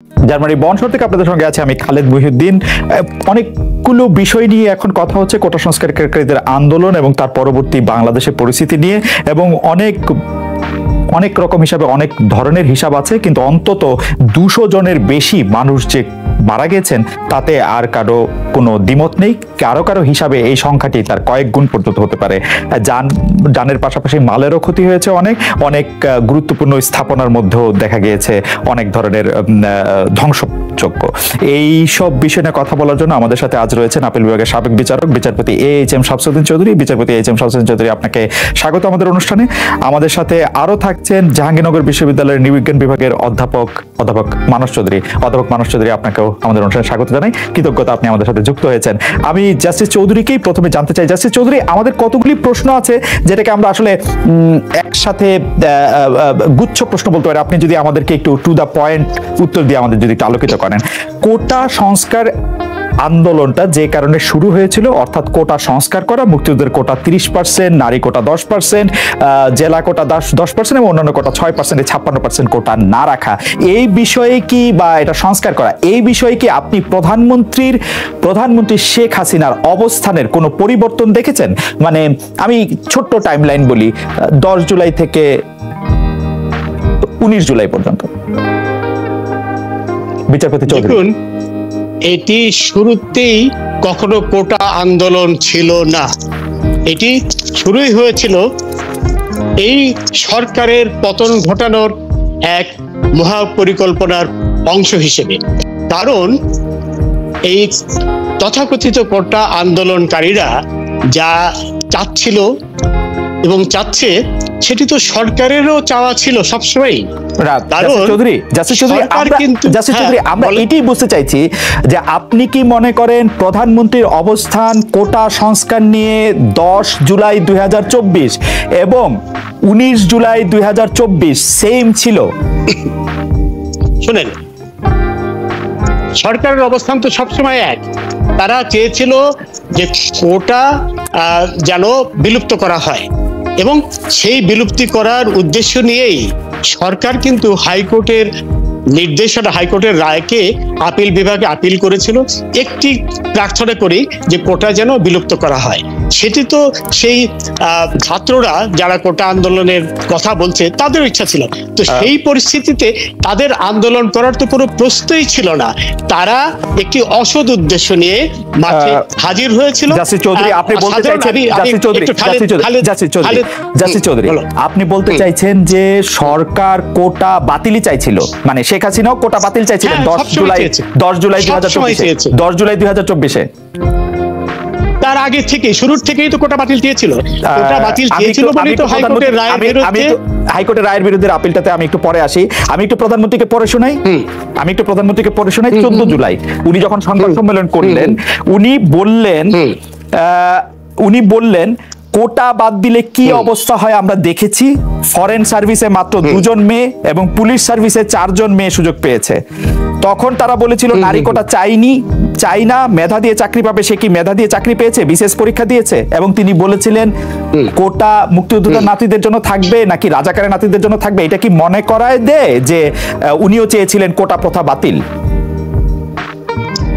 Germany বন শহর থেকে আপনাদের সঙ্গে আছে আমি খালেদ মহিউদ্দিন। অনেকগুলো বিষয় নিয়ে এখন কথা হচ্ছে, কোটা সংস্কারকারীদের আন্দোলন এবং তার পরবর্তী বাংলাদেশের পরিস্থিতি নিয়ে, এবং অনেক রকম হিসাবে অনেক ধরনের হিসাব আছে, কিন্তু অন্তত 200 জনের বেশি মানুষ যে মারা গেছেন তাতে আর কারো কোনো দ্বিমত নেই। কারো হিসাবে এই সংখ্যাটি তার কয়েক গুণ পর্যন্ত হতে পারে। জানের পাশাপাশি মালেরও ক্ষতি হয়েছে, অনেক গুরুত্বপূর্ণ স্থাপনার মধ্যেও দেখা গিয়েছে অনেক ধরনের ধ্বংসযোগ্য। এই সব বিষয় নিয়ে কথা বলার জন্য আমাদের সাথে আজ রয়েছেন আপিল বিভাগের সাবেক বিচারক বিচারপতি AHM শামসুদ্দিন চৌধুরী। বিচারপতি AHM শামসুদ্দিন চৌধুরী, আপনাকে স্বাগত আমাদের অনুষ্ঠানে। আমাদের সাথে আরো থাকছেন জাহাঙ্গীরনগর বিশ্ববিদ্যালয়ের নৃবিজ্ঞান বিভাগের অধ্যাপক মানস চৌধুরী। আপনাকেও আমাদের অনুষ্ঠানে স্বাগত জানাই, কৃতজ্ঞতা আপনি আমাদের সাথে যুক্ত হয়েছেন। আমি জাস্টিস চৌধুরীকেই প্রথমে জানতে চাই। জাস্টিস চৌধুরী, আমাদের কতগুলি প্রশ্ন আছে যেটাকে আমরা আসলে একসাথে গুচ্ছ প্রশ্ন বলতে পারি। আপনি যদি আমাদেরকে একটু টু দা পয়েন্ট উত্তর দিয়ে আমাদের যদি একটু আলোকিত করেন। কোটা সংস্কার আন্দোলনটা যে কারণে শুরু হয়েছিল, অর্থাৎ কোটা সংস্কার করা, মুক্তিযুদ্ধের কোটা 30%, নারী কোটা 10%, জেলা কোটা 10% এবং অন্যান্য কোটা 6%, 56% কোটা না রাখা, এই বিষয়ে কি, বা এটা সংস্কার করা, এই বিষয়ে কি আপনি প্রধানমন্ত্রী শেখ হাসিনার অবস্থানের কোনো পরিবর্তন দেখেছেন? মানে আমি ছোট্ট টাইমলাইন বলি, 10 জুলাই থেকে 19 জুলাই পর্যন্ত। বিচারপতি চৌধুরী, এটি শুরুতেই কখনো কোটা আন্দোলন ছিল না। এটি শুরুই হয়েছিল এই সরকারের পতন ঘটানোর এক মহাপরিকল্পনার অংশ হিসেবে। কারণ এই তথাকথিত কোটা আন্দোলনকারীরা যা চাচ্ছিল এবং চাচ্ছে, সেটি তো সরকারেরও চাওয়া ছিল সবসময়। আমরা এটাই বুঝতে চাইছি যে আপনি কি মনে করেন প্রধানমন্ত্রীর অবস্থান কোটা সংস্কার নিয়ে 10 জুলাই 2024 এবং 19 জুলাই 2024 সেম ছিল? শুনেন, সরকারের অবস্থান তো সবসময় এক। তারা চেয়েছিল যে কোটা যেন বিলুপ্ত করা হয়, এবং সেই বিলুপ্তি করার উদ্দেশ্য নিয়েই সরকার কিন্তু হাইকোর্টের নির্দেশনা, হাইকোর্টের রায়কে আপিল বিভাগে আপিল করেছিল একটি প্রার্থনা করেই যে কোটা যেন বিলুপ্ত করা হয়। সেটি তো সেই ছাত্ররা যারা কোটা আন্দোলনের কথা বলছে তাদের ইচ্ছা ছিল। তো সেই পরিস্থিতিতে তাদের আন্দোলন করার তো কোনো প্রশ্নই ছিল না। তারা একটি অসৎ উদ্দেশ্য নিয়ে মাঠে হাজির হয়েছিল। আপনি বলতে চাইছেন যে সরকার কোটা বাতিলই চাইছিল, মানে শেখ হাসিনাও কোটা বাতিল চাইছিলেন 10 জুলাই 2024। তার আগে থেকে, শুরুর থেকেই তো কোটা বাতিল চেয়েছিল। কোটা বাতিল চেয়েছিল বলেই তো হাইকোর্টের রায়ের বিরুদ্ধে, হাইকোর্টের রায়ের বিরুদ্ধে আপিলটাতে আমি একটু পরে আসি। আমি একটু প্রধানমন্ত্রীকে পড়ে শোনাই। 14 জুলাই উনি যখন সংবাদ সম্মেলন করলেন, উনি বললেন কোটা বাদ দিলে কি অবস্থা হয় আমরা দেখেছি। ফরেন সার্ভিসে মাত্র 2 জন মেয়ে এবং পুলিশ সার্ভিসে 4 জন মেয়ে সুযোগ পেয়েছে। তখন তারা বলেছিল নারী কোটা চাই না, মেধা দিয়ে চাকরি পাবে। সে কি মেধা দিয়ে চাকরি পেয়েছে? বিশেষ পরীক্ষা দিয়েছে। এবং তিনি বলেছিলেন কোটা মুক্তিযোদ্ধাদের নাতিদের জন্য থাকবে নাকি রাজাকারের নাতিদের জন্য থাকবে। এটা কি মনে করায় দেয় যে উনিও চেয়েছিলেন কোটা প্রথা বাতিল?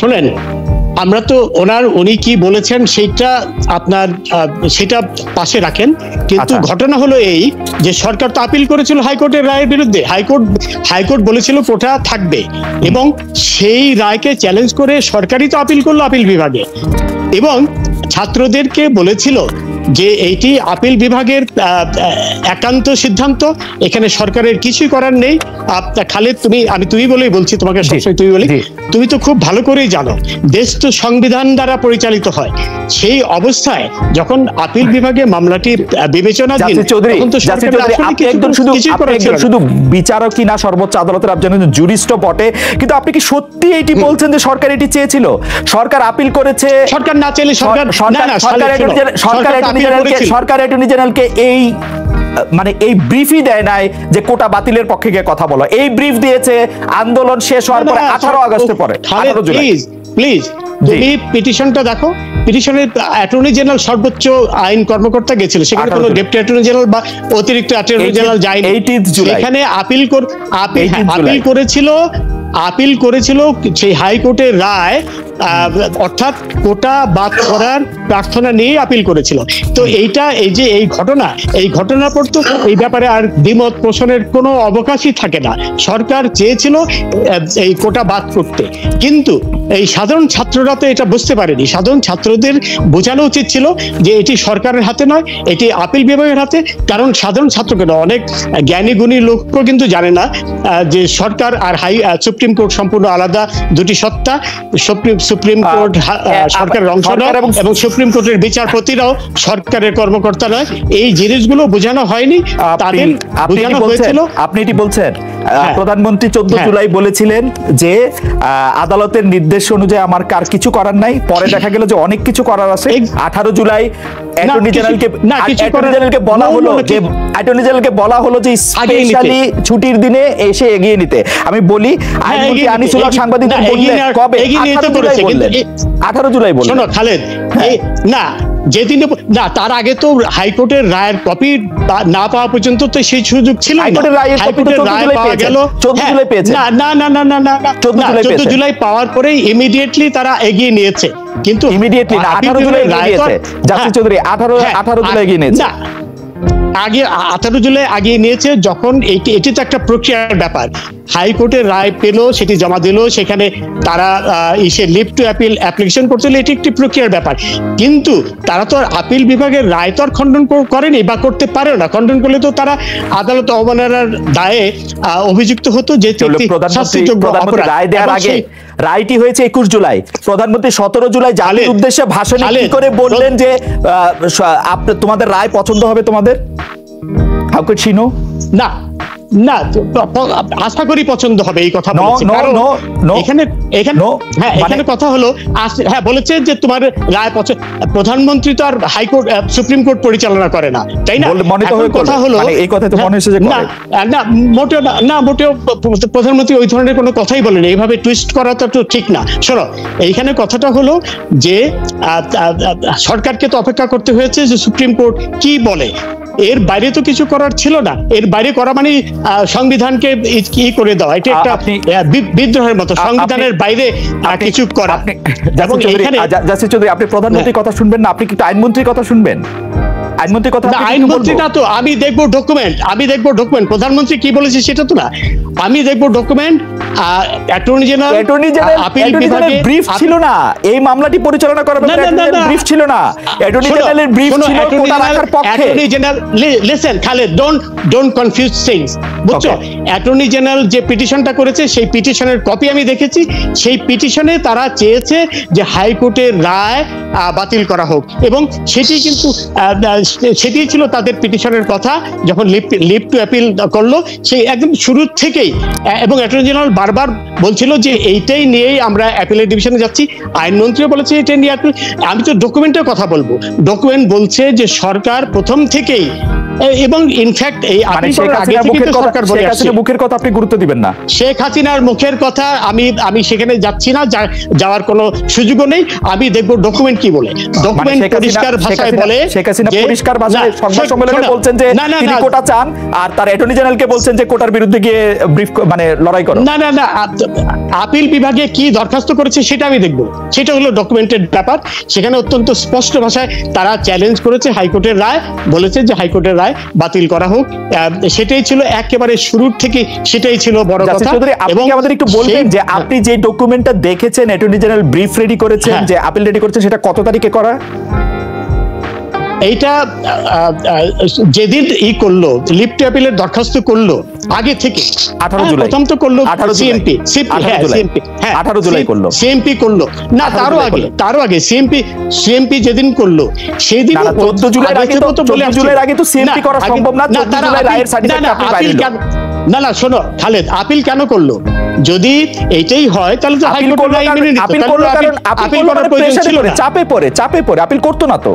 শোনেন, আমরা তো উনি কি বলেছেন সেটা পাশে রাখেন, কিন্তু ঘটনা হলো এই যে সরকার তো আপিল করেছিল হাইকোর্টের রায়ের বিরুদ্ধে। হাইকোর্ট বলেছিল কোটা থাকবে, এবং সেই রায়কে চ্যালেঞ্জ করে সরকারই তো আপিল করলো আপিল বিভাগে, এবং ছাত্রদেরকে বলেছিল যে এইটি আপিল বিভাগের একান্ত সিদ্ধান্ত, এখানে সরকারের কিছুই করার নেই। খালেদ, তুমি বলেই বলছি, তোমাকে সবসময় তুমি বলি, তুমি তো খুব ভালো করেই জানো দেশ তো সংবিধান দ্বারা পরিচালিত হয়। সেই অবস্থায় যখন আপিল বিভাগে মামলাটি বিবেচনাধীন, তখন তো শুধু বিচারকই না, সর্বোচ্চ আদালতের আপনি জুরিস্টও বটে, কিন্তু আপনি কি সত্যি এটি বলছেন যে সরকার এটি চেয়েছিল? সরকার আপিল করেছে। সরকার না চাইলে সরকার অ্যাটর্নি জেনারেলকে এই ব্রিফই দেয় নাই যে কোটা বাতিলের পক্ষে গিয়ে কথা বলো। এই ব্রিফ দিয়েছে আন্দোলন শেষ হওয়ার পরে 18 আগস্টের পরে। প্লিজ তুমি পিটিশনটা দেখো। পিটিশনের অ্যাটর্নি জেনারেল সর্বোচ্চ আইন কর্মকর্তা গেছিল, সেখানে কোনো ডেপুটি অ্যাটর্নি জেনারেল বা অতিরিক্ত অ্যাটর্নি জেনারেল যায়নি। সেখানে আপিল করেছিল আপিল করেছিল সেই হাইকোর্টের রায়, অর্থাৎ কোটা বাদ করার প্রার্থনা নিয়ে আপিল করেছিল। তো এই যে এই ঘটনার পর তো এই ব্যাপারে আর দ্বিমত পোষণের কোনো অবকাশই থাকে না। সরকার চেয়েছিল এই কোটা বাদ করতে, কিন্তু এই সাধারণ ছাত্ররা তো এটা বুঝতে পারেনি। সাধারণ ছাত্রদের বোঝানো উচিত ছিল যে এটি সরকারের হাতে নয়, এটি আপিল বিভাগের হাতে। কারণ সাধারণ ছাত্রকে নয়, অনেক জ্ঞানী গুণী লোকও কিন্তু জানে না যে সরকার আর সুপ্রিম কোর্ট সম্পূর্ণ আলাদা দুটি সত্তা। সুপ্রিম কোর্ট সরকারের অংশ নয় এবং সুপ্রিম কোর্টের বিচারপতিরাও সরকারের কর্মকর্তা নয়। এই জিনিসগুলো বোঝানো হয়নি, তাদের বোঝানো হয়েছিল। আপনি এটি বলছেন প্রধানমন্ত্রী 14 জুলাই বলেছিলেন যে আদালতের নির্দেশ অনুযায়ী আমার কার কিছু করার নাই। পরে দেখা গেল যে অনেক কিছু করার আছে। 18 জুলাই অ্যাটর্নি জেনারেলকে বলা হলো যে স্পেশালি ছুটির দিনে এসে এগিয়ে নিতে। আমি বলি আইনমন্ত্রী আনিসুল হক সাংবাদিকদের বললেন কবে? 18 জুলাই বললেন। শোনো খালেদ, না যেদিনে না তার আগে তো হাইকোর্টের রায়ের কপি না পাওয়া পর্যন্ত তো সেই সুযোগ ছিল। হাইকোর্টের রায় পাওয়া গেল 14 জুলাই পেয়েছে। না 14 জুলাই পাওয়ার পরেই ইমিডিয়েটলি তারা এগিয়ে নিয়েছে। কিন্তু ইমিডিয়েটলি না, 18 জুলাই নিয়েছে জাস্টিস চৌধুরী, 18 জুলাই এগিয়ে নিয়েছে। আগে 18 জুলাই আগিয়ে নিয়েছে। যখন এটি তো একটা প্রক্রিয়ার ব্যাপার। হাইকোর্টের রায় পেল, সেটি জমা দিল, সেখানে তারা লিভ টু অ্যাপিল অ্যাপ্লিকেশন করছিল। এটি একটি প্রক্রিয়ার ব্যাপার, কিন্তু তারা তো আর আপিল বিভাগের রায় তো আর খণ্ডন করেনি বা করতে পারে না। খণ্ডন করলে তো তারা আদালত অবমাননার দায়ে অভিযুক্ত হতো, যে প্রধানমন্ত্রী রায় দেওয়ার আগে রায়টি হয়েছে 21 জুলাই। প্রধানমন্ত্রী 17 জুলাই জাতির উদ্দেশ্যে ভাষণে কি করে বললেন যে তোমাদের রায় পছন্দ হবে তোমাদের? How could she no? না না, আশা করি পছন্দ হবে এই কথা বলেছে। এখানে কথা হলো, হ্যাঁ বলেছে যে তোমার রায় পছন্দ। প্রধানমন্ত্রী তো আর হাইকোর্ট সুপ্রিম কোর্ট পরিচালনা করে না, তাই না? কথা হলো এই কথা তো মনে হচ্ছে যে না মোটেও প্রধানমন্ত্রী ওই ধরনের কোনো কথাই বলেনি। এইভাবে টুইস্ট করা তো ঠিক না। শোনো, এইখানে কথাটা হলো যে সরকারকে তো অপেক্ষা করতে হয়েছে যে সুপ্রিম কোর্ট কি বলে। এর বাইরে তো কিছু করার ছিল না। এর বাইরে করা মানে সংবিধানকে কি করে দেওয়া, এটা একটা বিদ্রোহের মতো। সংবিধানের বাইরে কিছু করা। জাস্টিস চৌধুরী, আপনি প্রধানমন্ত্রীর কথা শুনবেন না, আপনি কিন্তু আইনমন্ত্রীর কথা শুনবেন। আইনমন্ত্রীটা তো আমি দেখবো ডকুমেন্ট। প্রধানমন্ত্রী কি বলেছে সেটা তো না, আমি দেখবো ডকুমেন্ট। অ্যাটর্নি জেনারেল ব্রিফ ছিল না এই মামলাটি পরিচালনা করার ব্যাপারে। ব্রিফ ছিল না, অ্যাটর্নি জেনারেলের ব্রিফ ছিল কোটা রাখার পক্ষে। Attorney general, listen Khaled, don't confuse things, বুঝছো? অ্যাটর্নি জেনারেল যে পিটিশনটা করেছে সেই পিটিশনের কপি আমি দেখেছি। সেই পিটিশনে তারা চেয়েছে যে হাইকোর্টের রায় বাতিল করা হোক, এবং সেটি কিন্তু সেটাই ছিল তাদের পিটিশনের কথা যখন লিভ টু অ্যাপিল করলো। সেই একদম শুরুর থেকেই, এবং অ্যাটর্নি জেনারেল বারবার বলছিল যে এইটাই নিয়েই আমরা অ্যাপিলের ডিভিশনে যাচ্ছি। আইনমন্ত্রীও বলেছে এটা নিয়ে। আমি তো ডকুমেন্টের কথা বলবো। ডকুমেন্ট বলছে যে সরকার প্রথম থেকেই, এবং ইনফ্যাক্ট এই মুখের কথা আপনি গুরুত্ব দিবেন না। শেখ হাসিনার মুখের কথা আমি সেখানে যাচ্ছি না, যাওয়ার কোনো সুযোগও নেই। আমি দেখবো ডকুমেন্ট কি বলে। ডকুমেন্ট পরিষ্কার ভাষায় বলে, শেখ হাসিনা পরিষ্কার ভাষায় সংবাদ সম্মেলনে বলছেন যে তিনি কোটা চান, আর তার অ্যাটর্নি জেনারেলকে বলছেন যে কোটার বিরুদ্ধে গিয়ে ব্রিফ মানে লড়াই করো। না, আপিল বিভাগে কি দরখাস্ত করেছে সেটা আমি দেখবো। সেটা হলো ডকুমেন্টেড ব্যাপার। সেখানে অত্যন্ত স্পষ্ট ভাষায় তারা চ্যালেঞ্জ করেছে হাইকোর্টের রায়, বলেছে যে হাইকোর্টের রায় বাতিল করা হোক। সেটাই ছিল একেবারে শুরুর থেকে, সেটাই ছিল বড় কথা। এবং আমাদের একটু বলবেন যে আপনি যে ডকুমেন্টটা দেখেছেন, অ্যাটর্নি জেনারেল ব্রিফ রেডি করেছেন, যে আপিল রেডি করেছেন, সেটা কত তারিখে করা? এইটা যেদিন করলো, লিভ টু অ্যাপিলের দরখাস্ত করলো আগে থেকে 18 জুলাই প্রথম তো করলো সিএমপি। 18 জুলাই করলো সিএমপি করলো না, তারও আগে সিএমপি যেদিন করলো সেদিন 14 জুলাই আগে তো 14 জুলাই আগে তো সিএমপি করা সম্ভব না। 14 জুলাই রায়ের সার্টিফিকেট আপনি পাইলেন না, শোনো খালেদ, আপিল কেন করলো? যদি এইটাই হয় তাহলে তো হাইকোর্ট আপিল করলো, কারণ আপিল করার প্রয়োজন ছিল না। চাপে পড়ে আপিল করতো না তো।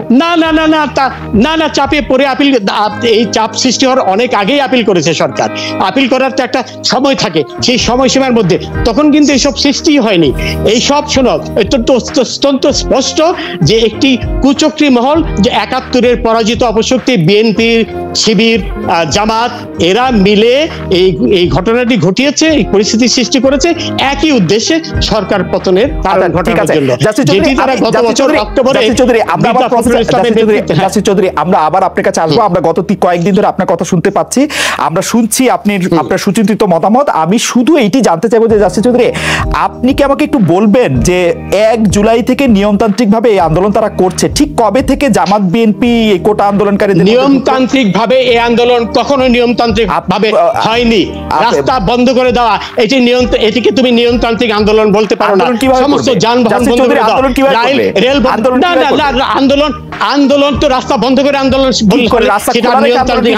না চাপে পড়ে আপিল, এই চাপ সৃষ্টি হওয়ার অনেক আগেই আপিল করেছে সরকার। আপিল করার তো একটা সময় থাকে, সেই সময়সীমার মধ্যে তখন কিন্তু এইসব সৃষ্টি হয়নি। এইসব শোনো, অত্যন্ত স্পষ্ট যে একটি কুচক্রী মহল, যে 71-এর পরাজিত অপশক্তি বিএনপি, শিবির, জামাত, এরা মিলে এই ঘটনাটি ঘটিয়েছে, এই পরিস্থিতি সৃষ্টি করেছে একই উদ্দেশ্যে সরকার পতনের কারণ ঘটানোর জন্য, যেটি তারা গত বছর অক্টোবরে জাসির চৌধুরী আমরা আবার আপনার কাছে আসবো। আমরা গত কয়েকদিন ধরে আপনার কথা শুনতে পাচ্ছি, আমরা শুনছি আপনার সুচিন্তিত মতামত। আমি শুধু এইটি জানতে চাইবো যে জাসির চৌধুরী, আপনি কি আমাকে একটু বলবেন যে 1 জুলাই থেকে নিয়মতান্ত্রিক ভাবে এই আন্দোলন তারা করছে, ঠিক কবে থেকে জামাত বিএনপি এই কোটা আন্দোলনকারীদের নিয়মতান্ত্রিক ভাবে এই আন্দোলন কখনো নিয়মতান্ত্রিক ভাবে হয়নি। রাস্তা বন্ধ করে দেওয়া এটিকে তুমি নিয়মতান্ত্রিক আন্দোলন বলতে পারো না। সমস্ত যানবাহন বন্ধ করে দেওয়া, রেল আন্দোলন তো রাস্তা বন্ধ করে আন্দোলন সেটা নিয়মতান্ত্রিক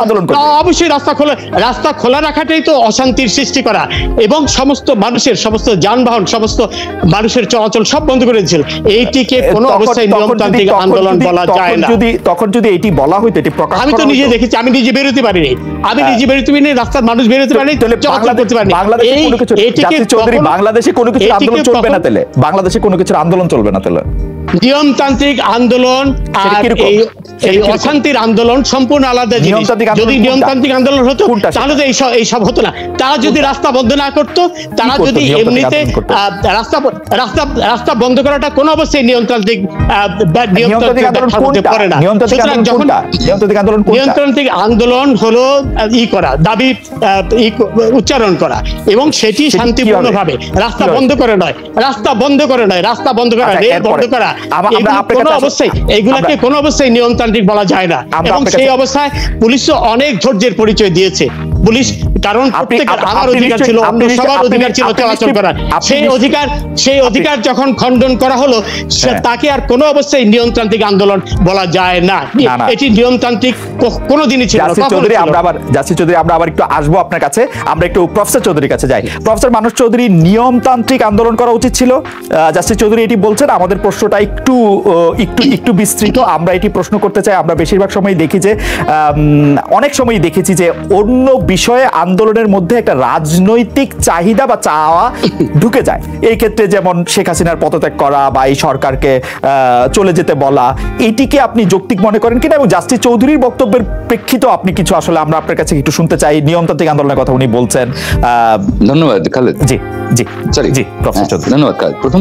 আন্দোলন। অবশ্যই রাস্তা খোলা রাখাটাই তো অশান্তির সৃষ্টি করা, এবং সমস্ত যানবাহন সমস্ত মানুষের চলাচল সব বন্ধ করে দিয়েছিল। এইটিকে কোনো অবস্থায় নিয়মতান্ত্রিক আন্দোলন বলা যায় না। তখন যদি এটি বলা হইতো, এটি প্রকাশ, আমি তো নিজে দেখেছি, আমি নিজে বেরোতে পারিনি, রাস্তার মানুষ বেরোতে পারিনি, বাংলাদেশে কোনো কিছু আন্দোলন চলবে না তাহলে, বাংলাদেশে কোনো কিছুর আন্দোলন চলবে না তাহলে নিয়মতান্ত্রিক আন্দোলন আর এই অশান্তির আন্দোলন সম্পূর্ণ আলাদা জিনিস। যদি নিয়মতান্ত্রিক আন্দোলন হতো তাহলে তো এইসব হতো না। তারা যদি রাস্তা বন্ধ না করতো, তারা যদি এমনিতে রাস্তা বন্ধ করাটা কোন অবস্থায় নিয়মতান্ত্রিক পড়ে না। নিয়মতান্ত্রিক আন্দোলন হলো দাবি উচ্চারণ করা, এবং সেটি শান্তিপূর্ণ ভাবে, রাস্তা বন্ধ করে নয়, রেল বন্ধ করা, এগুলাকে কোনো অবস্থায় নিয়মতান্ত্রিক বলা যায় না। এবং সেই অবস্থায় পুলিশও অনেক ধৈর্যের পরিচয় দিয়েছে। পুলিশ, কারণ প্রত্যেকের আমার অধিকার ছিল, অন্য সবার অধিকার ছিল চলাচল করার, সেই অধিকার যখন খণ্ডন করা হলো, তাকে আর কোনো অবস্থায় নিয়মতান্ত্রিক আন্দোলন বলা যায় না। এটি নিয়মতান্ত্রিক কোনোদিনই ছিল না। জাসির চৌধুরী, আমরা আবার একটু আসবো আপনার কাছে, আমরা একটু প্রফেসর চৌধুরীর কাছে যাই। প্রফেসর মানস চৌধুরী, নিয়মতান্ত্রিক আন্দোলন করা উচিত ছিল, জাসির চৌধুরী এটি বলছেন। আমাদের প্রশ্নটা একটু বিস্তৃত, আমরা এটি প্রশ্ন করতে চাই। আমরা বেশিরভাগ সময় দেখি যে অনেক সময় দেখেছি যে অন্য বিষয়ে আন্দোলনের মধ্যে একটা রাজনৈতিক চাহিদা বা চাওয়া ঢুকে যায়। এই ক্ষেত্রে যেমন শেখ হাসিনার পদত্যাগ করা বা এই সরকারকে চলে যেতে বলা, এটিকে আপনি যৌক্তিক মনে করেন কিনা? এবং জাসির চৌধুরীর বক্তব্যের প্রেক্ষিত আপনি কিছু আসলে আমরা আপনার কাছে একটু শুনতে চাই। নিয়মতান্ত্রিক আন্দোলনের কথা উনি বলছেন। ধন্যবাদ খালেদ। জি জি সরি জি প্রফেসর চৌধুরী, ধন্যবাদ খালেদ। প্রথম